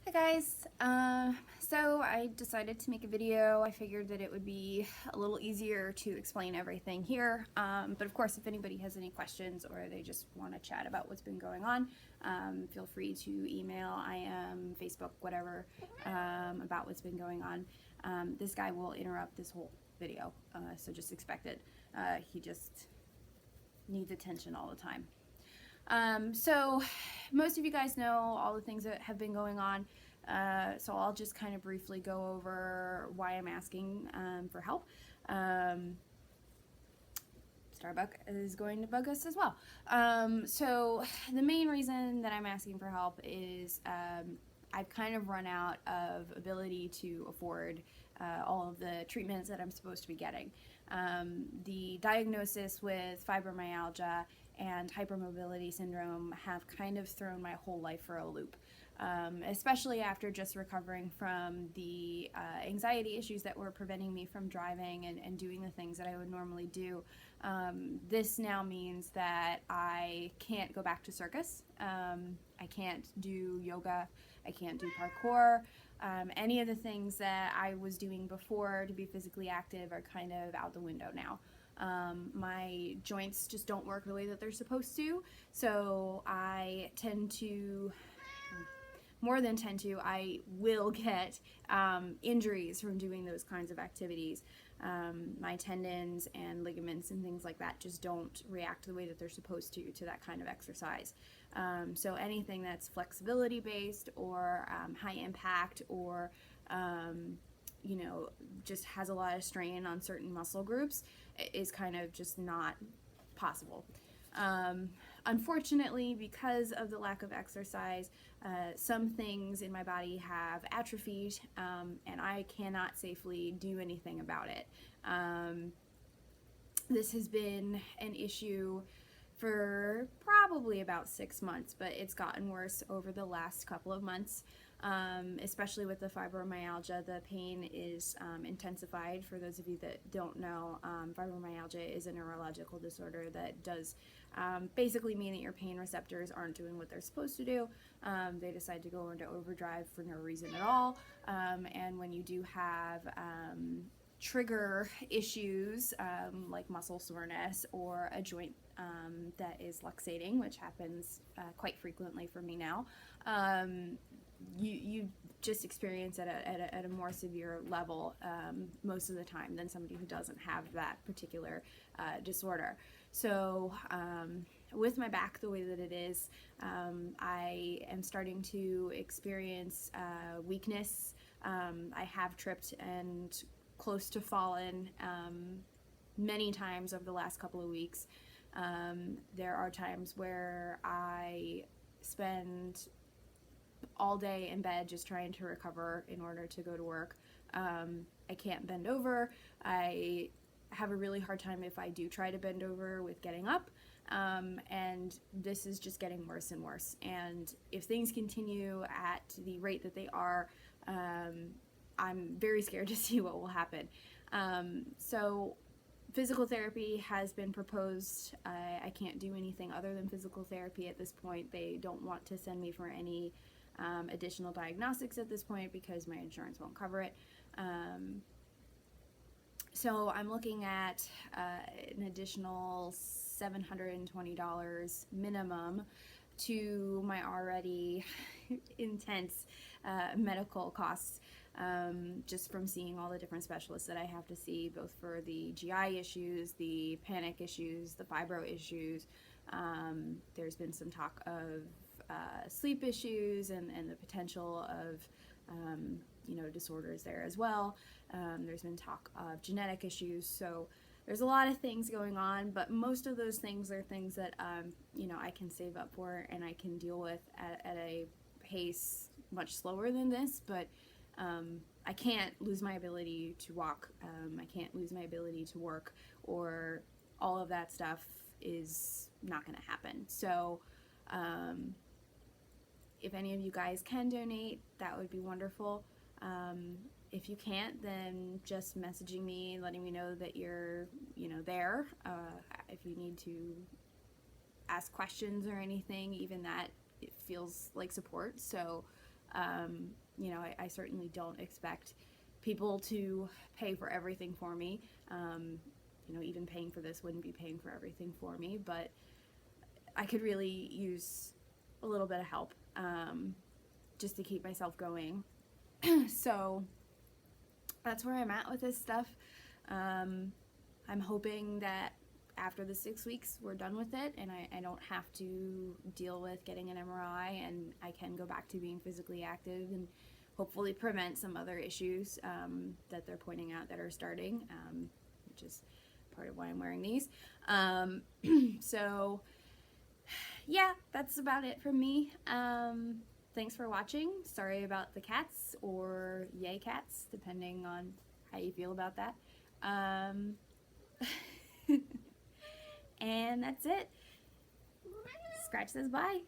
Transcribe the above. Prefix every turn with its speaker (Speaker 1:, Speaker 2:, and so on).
Speaker 1: Hi guys, so I decided to make a video. I figured that it would be a little easier to explain everything here, but of course if anybody has any questions or they just want to chat about what's been going on, feel free to email, IM, Facebook, whatever, about what's been going on. This guy will interrupt this whole video, so just expect it. He just needs attention all the time. So most of you guys know all the things that have been going on, so I'll just kind of briefly go over why I'm asking for help. Starbucks is going to bug us as well. So the main reason that I'm asking for help is I've kind of run out of ability to afford all of the treatments that I'm supposed to be getting. The diagnosis with fibromyalgia and hypermobility syndrome have kind of thrown my whole life for a loop, especially after just recovering from the anxiety issues that were preventing me from driving and doing the things that I would normally do. This now means that I can't go back to circus. I can't do yoga. I can't do parkour. Any of the things that I was doing before to be physically active are kind of out the window now. My joints just don't work the way that they're supposed to, so I tend to, more than tend to, I will get injuries from doing those kinds of activities. My tendons and ligaments and things like that just don't react the way that they're supposed to that kind of exercise. So anything that's flexibility based or high impact or you know, just has a lot of strain on certain muscle groups is kind of just not possible. Unfortunately, because of the lack of exercise, some things in my body have atrophied, and I cannot safely do anything about it. This has been an issue for probably about 6 months, but it's gotten worse over the last couple of months. Especially with the fibromyalgia, the pain is intensified. For those of you that don't know, fibromyalgia is a neurological disorder that does basically mean that your pain receptors aren't doing what they're supposed to do. They decide to go into overdrive for no reason at all, and when you do have trigger issues like muscle soreness or a joint that is luxating, which happens quite frequently for me now, you just experience it at a more severe level most of the time than somebody who doesn't have that particular disorder. So with my back the way that it is, I am starting to experience weakness. I have tripped and close to fallen many times over the last couple of weeks. There are times where I spend all day in bed just trying to recover in order to go to work. I can't bend over. I have a really hard time if I do try to bend over with getting up, and this is just getting worse and worse. And if things continue at the rate that they are, I'm very scared to see what will happen. So physical therapy has been proposed. I can't do anything other than physical therapy at this point. They don't want to send me for any additional diagnostics at this point because my insurance won't cover it. So I'm looking at an additional $720 minimum to my already intense medical costs, just from seeing all the different specialists that I have to see, both for the GI issues, the panic issues, the fibro issues. There's been some talk of sleep issues and the potential of you know, disorders there as well. There's been talk of genetic issues. So there's a lot of things going on, but most of those things are things that you know, I can save up for and I can deal with at a pace much slower than this. But I can't lose my ability to walk. I can't lose my ability to work, or all of that stuff is not going to happen. So if any of you guys can donate, that would be wonderful. If you can't, then just messaging me, letting me know that you're, you know, there. If you need to ask questions or anything, even that, it feels like support. So You know, I certainly don't expect people to pay for everything for me. You know, even paying for this wouldn't be paying for everything for me, but I could really use a little bit of help, just to keep myself going. So that's where I'm at with this stuff. I'm hoping that after the 6 weeks we're done with it, and I don't have to deal with getting an MRI, and I can go back to being physically active and hopefully prevent some other issues that they're pointing out that are starting, which is part of why I'm wearing these. So yeah, that's about it from me. Thanks for watching. Sorry about the cats, or yay cats, depending on how you feel about that. And that's it. Scratch says bye.